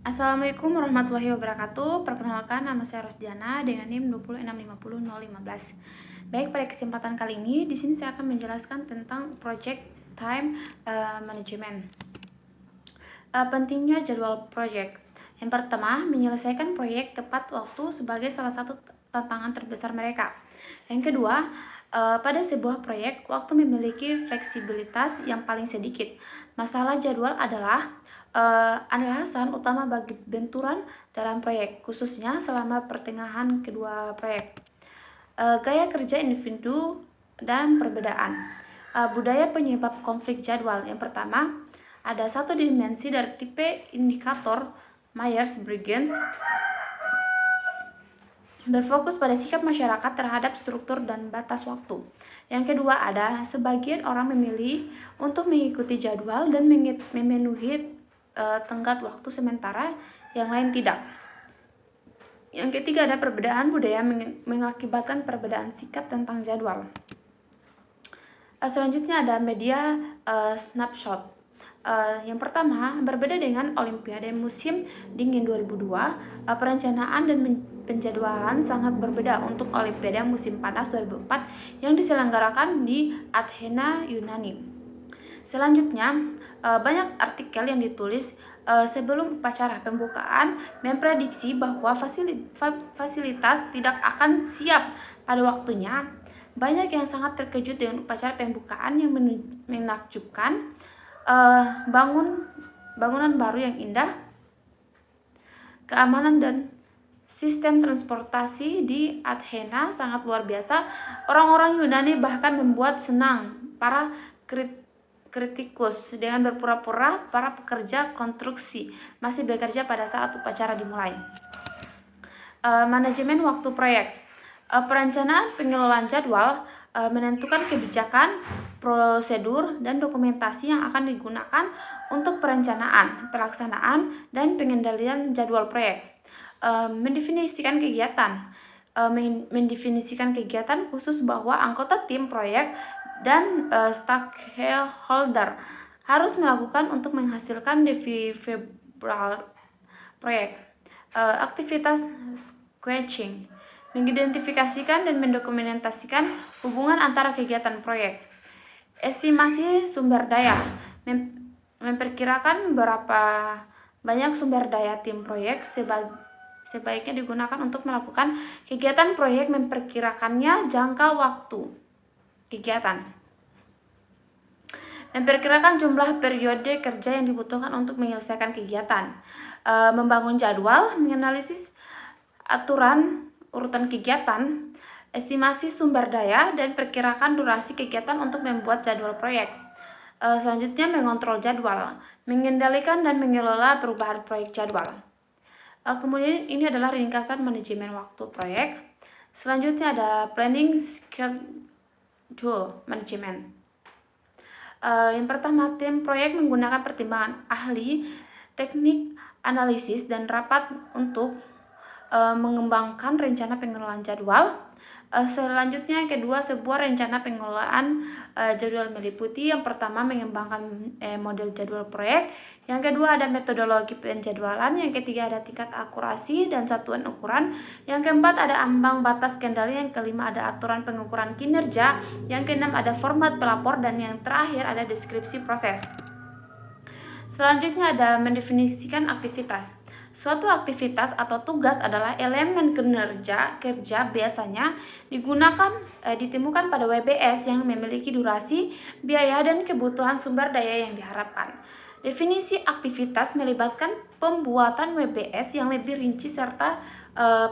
Assalamualaikum warahmatullahi wabarakatuh. Perkenalkan, nama saya Rosdiana dengan NIM 2650015. Baik, pada kesempatan kali ini di sini saya akan menjelaskan tentang project time management. Pentingnya jadwal project. Yang pertama, menyelesaikan proyek tepat waktu sebagai salah satu tantangan terbesar mereka. Yang kedua, pada sebuah proyek, waktu memiliki fleksibilitas yang paling sedikit. Masalah jadwal adalah alasan utama bagi benturan dalam proyek, khususnya selama pertengahan kedua proyek. Gaya kerja individu dan perbedaan. Budaya penyebab konflik jadwal. Yang pertama, ada satu dimensi dari tipe indikator Myers-Briggs berfokus pada sikap masyarakat terhadap struktur dan batas waktu. Yang kedua, ada sebagian orang memilih untuk mengikuti jadwal dan memenuhi tenggat waktu, sementara yang lain tidak. Yang ketiga, ada perbedaan budaya mengakibatkan perbedaan sikap tentang jadwal. Selanjutnya ada media snapshot. Yang pertama, berbeda dengan Olimpiade musim dingin 2002, perencanaan dan penjadwalan sangat berbeda untuk Olimpiade musim panas 2004 yang diselenggarakan di Athena, Yunani. Selanjutnya, banyak artikel yang ditulis sebelum upacara pembukaan memprediksi bahwa fasilitas tidak akan siap pada waktunya. Banyak yang sangat terkejut dengan upacara pembukaan yang menakjubkan. Bangunan baru yang indah, keamanan dan sistem transportasi di Athena sangat luar biasa. Orang-orang Yunani bahkan membuat senang para kritikus dengan berpura-pura para pekerja konstruksi masih bekerja pada saat upacara dimulai. Manajemen waktu proyek. Perencanaan pengelolaan jadwal menentukan kebijakan, prosedur, dan dokumentasi yang akan digunakan untuk perencanaan, pelaksanaan, dan pengendalian jadwal proyek. Mendefinisikan kegiatan. Mendefinisikan kegiatan khusus bahwa anggota tim proyek dan stakeholder harus melakukan untuk menghasilkan deliverable proyek. Aktivitas sketching. Mengidentifikasikan dan mendokumentasikan hubungan antara kegiatan proyek. Estimasi sumber daya. Memperkirakan berapa banyak sumber daya tim proyek sebaiknya digunakan untuk melakukan kegiatan proyek, memperkirakannya jangka waktu kegiatan. Memperkirakan jumlah periode kerja yang dibutuhkan untuk menyelesaikan kegiatan. Membangun jadwal, menganalisis aturan urutan kegiatan, estimasi sumber daya, dan perkirakan durasi kegiatan untuk membuat jadwal proyek. Selanjutnya, mengontrol jadwal, mengendalikan dan mengelola perubahan proyek jadwal. Kemudian ini adalah ringkasan manajemen waktu proyek. Selanjutnya ada planning schedule management. Yang pertama, tim proyek menggunakan pertimbangan ahli, teknik, analisis, dan rapat untuk mengembangkan rencana pengelolaan jadwal. Selanjutnya, yang kedua, sebuah rencana pengelolaan jadwal meliputi yang pertama mengembangkan model jadwal proyek, yang kedua ada metodologi penjadwalan, yang ketiga ada tingkat akurasi dan satuan ukuran, yang keempat ada ambang batas kendali, yang kelima ada aturan pengukuran kinerja, yang keenam ada format pelapor, dan yang terakhir ada deskripsi proses. Selanjutnya ada mendefinisikan aktivitas. Suatu aktivitas atau tugas adalah elemen kerja biasanya ditemukan pada WBS yang memiliki durasi, biaya, dan kebutuhan sumber daya yang diharapkan. Definisi aktivitas melibatkan pembuatan WBS yang lebih rinci serta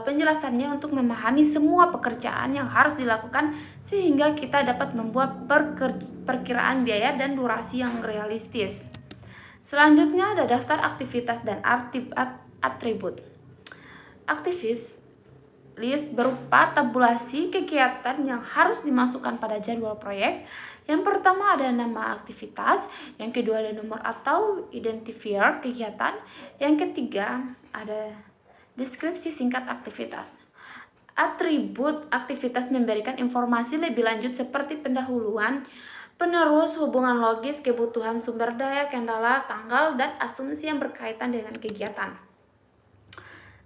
penjelasannya untuk memahami semua pekerjaan yang harus dilakukan sehingga kita dapat membuat perkiraan biaya dan durasi yang realistis. Selanjutnya ada daftar aktivitas dan atribut. Aktivis list berupa tabulasi kegiatan yang harus dimasukkan pada jadwal proyek. Yang pertama ada nama aktivitas, yang kedua ada nomor atau identifier kegiatan, yang ketiga ada deskripsi singkat aktivitas. Atribut aktivitas memberikan informasi lebih lanjut seperti pendahuluan, penerus, hubungan logis, kebutuhan sumber daya, kendala, tanggal, dan asumsi yang berkaitan dengan kegiatan.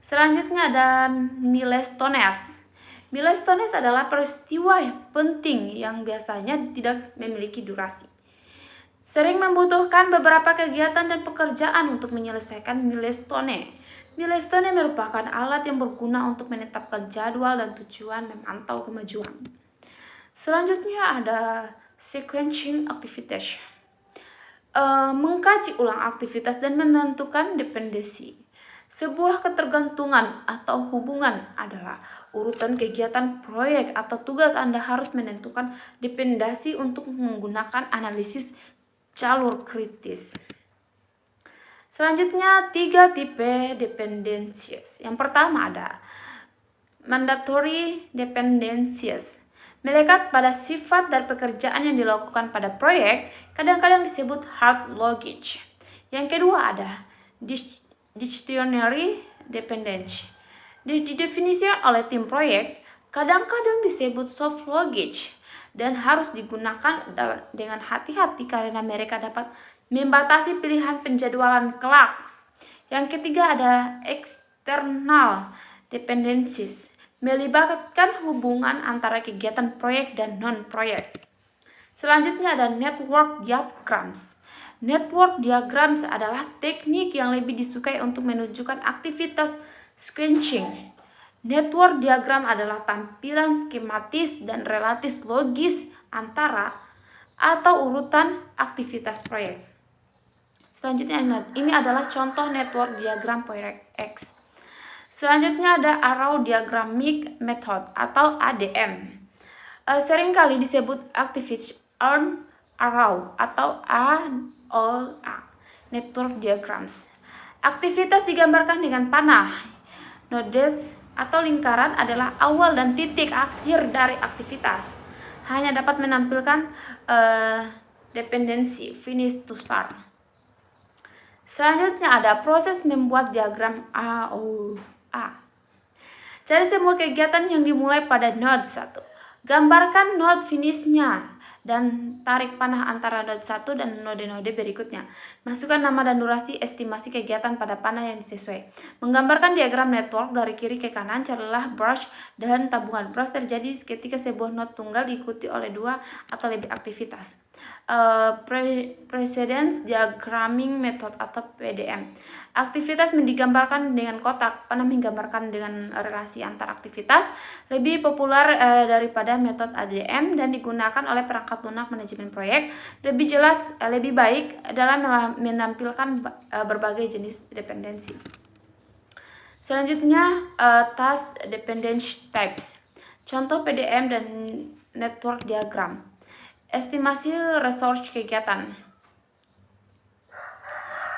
Selanjutnya ada milestones. Milestones adalah peristiwa penting yang biasanya tidak memiliki durasi. Sering membutuhkan beberapa kegiatan dan pekerjaan untuk menyelesaikan milestone. Milestone merupakan alat yang berguna untuk menetapkan jadwal dan tujuan memantau kemajuan. Selanjutnya ada sequencing activities. Mengkaji ulang aktivitas dan menentukan dependensi. Sebuah ketergantungan atau hubungan adalah urutan kegiatan proyek atau tugas. Anda harus menentukan dependensi untuk menggunakan analisis jalur kritis. Selanjutnya 3 tipe dependencies. Yang pertama ada mandatory dependencies. Melekat pada sifat dan pekerjaan yang dilakukan pada proyek, kadang-kadang disebut hard loggage. Yang kedua ada discretionary dependence. Didefinisikan oleh tim proyek, kadang-kadang disebut soft loggage dan harus digunakan dengan hati-hati karena mereka dapat membatasi pilihan penjadwalan kelak. Yang ketiga ada external dependencies, melibatkan hubungan antara kegiatan proyek dan non-proyek. Selanjutnya ada network diagrams. Network diagrams adalah teknik yang lebih disukai untuk menunjukkan aktivitas sequencing. Network diagram adalah tampilan skematis dan relatif logis antara atau urutan aktivitas proyek. Selanjutnya ini adalah contoh network diagram proyek X. Selanjutnya ada arrow diagramic method atau ADM. Seringkali disebut activity on arrow atau AOA, network diagrams. Aktivitas digambarkan dengan panah. Nodes atau lingkaran adalah awal dan titik akhir dari aktivitas. Hanya dapat menampilkan dependensi finish to start. Selanjutnya ada proses membuat diagram AOA. Cari semua kegiatan yang dimulai pada node 1. Gambarkan node finishnya dan tarik panah antara node 1 dan node-node berikutnya. Masukkan nama dan durasi estimasi kegiatan pada panah yang sesuai. Menggambarkan diagram network dari kiri ke kanan, carilah brush dan tabungan. Brush terjadi ketika sebuah node tunggal diikuti oleh 2 atau lebih aktivitas. Precedence diagramming method atau PDM. Aktivitas digambarkan dengan kotak, panah menggambarkan dengan relasi antar aktivitas. Lebih populer daripada metode ADM dan digunakan oleh perangkat lunak manajemen proyek. Lebih jelas, lebih baik dalam menampilkan berbagai jenis dependensi. Selanjutnya task dependency types. Contoh PDM dan network diagram. Estimasi resource kegiatan.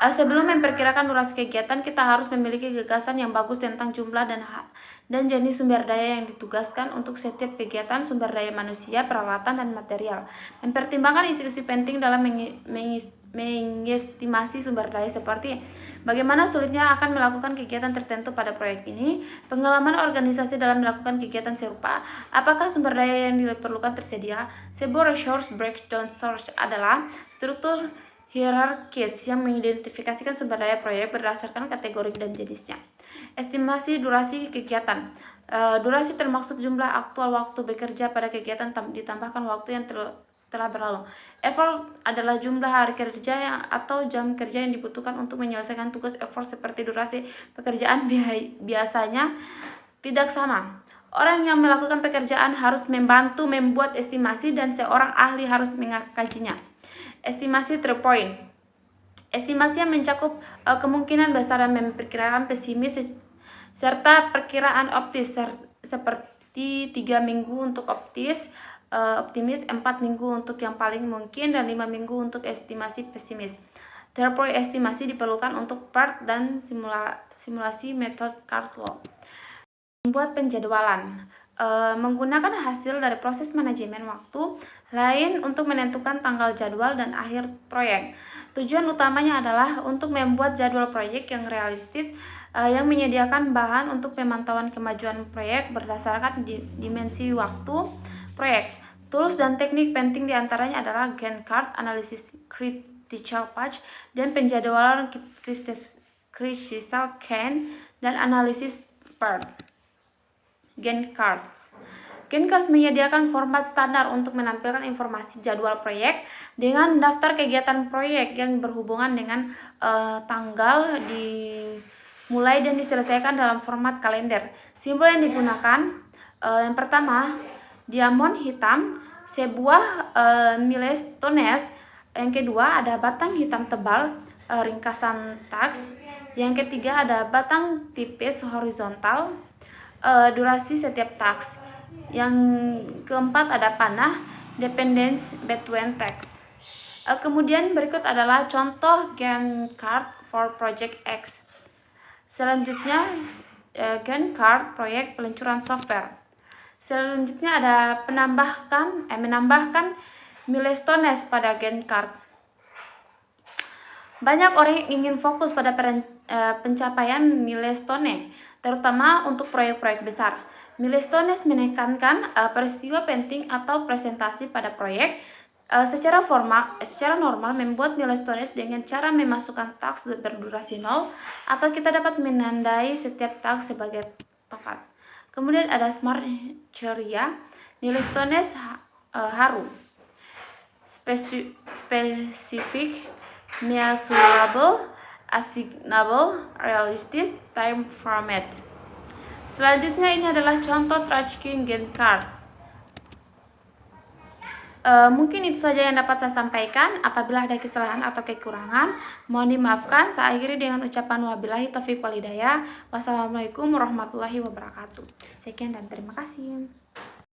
Sebelum memperkirakan durasi kegiatan, kita harus memiliki gagasan yang bagus tentang jumlah dan jenis sumber daya yang ditugaskan untuk setiap kegiatan, sumber daya manusia, peralatan, dan material. Mempertimbangkan isu-isu penting dalam mengestimasi sumber daya seperti bagaimana sulitnya akan melakukan kegiatan tertentu pada proyek ini, pengalaman organisasi dalam melakukan kegiatan serupa, apakah sumber daya yang diperlukan tersedia. Sebuah resource breakdown source adalah struktur hierarkis yang mengidentifikasikan sumber daya proyek berdasarkan kategori dan jenisnya. Estimasi durasi kegiatan. Durasi termaksud jumlah aktual waktu bekerja pada kegiatan ditambahkan waktu yang telah berlalu. Effort adalah jumlah hari kerja atau jam kerja yang dibutuhkan untuk menyelesaikan tugas. Effort seperti durasi pekerjaan biasanya tidak sama. Orang yang melakukan pekerjaan harus membantu membuat estimasi dan seorang ahli harus mengkajinya. Estimasi true point. Estimasi yang mencakup kemungkinan besar dan memperkirakan pesimis serta perkiraan optis seperti 3 minggu untuk optimis, 4 minggu untuk yang paling mungkin, dan 5 minggu untuk estimasi pesimis. True point estimasi diperlukan untuk part dan simulasi metode Cartlaw. Membuat penjadwalan. Menggunakan hasil dari proses manajemen waktu lain untuk menentukan tanggal jadwal dan akhir proyek. Tujuan utamanya adalah untuk membuat jadwal proyek yang realistis, yang menyediakan bahan untuk pemantauan kemajuan proyek berdasarkan dimensi waktu proyek. Tools dan teknik penting diantaranya adalah Gantt chart, analisis critical path, dan penjadwalan critical can dan analisis PERT. Gantt cards. Gantt cards menyediakan format standar untuk menampilkan informasi jadwal proyek dengan daftar kegiatan proyek yang berhubungan dengan tanggal dimulai dan diselesaikan dalam format kalender. Simbol yang digunakan yang pertama diamond hitam, sebuah milestones. Yang kedua ada batang hitam tebal, ringkasan taks. Yang ketiga ada batang tipis horizontal, durasi setiap taks. Yang keempat ada panah, dependence between text. Kemudian berikut adalah contoh Gantt card for Project X. Selanjutnya Gantt card proyek peluncuran software. Selanjutnya ada menambahkan milestones pada Gantt card. Banyak orang yang ingin fokus pada pencapaian milestone, terutama untuk proyek-proyek besar. Milestones menekankan peristiwa penting atau presentasi pada proyek. Secara normal membuat milestones dengan cara memasukkan taks berdurasi 0, atau kita dapat menandai setiap taks sebagai tokat. Kemudian ada smart ceria, milestones haru, spesifik, measurable, assignable, realistic, time format. Selanjutnya ini adalah contoh tracking Gantt card. Mungkin itu saja yang dapat saya sampaikan. Apabila ada kesalahan atau kekurangan, mohon dimaafkan. Saya akhiri dengan ucapan wabillahi taufiq wal hidayah. Wassalamualaikum warahmatullahi wabarakatuh. Sekian dan terima kasih.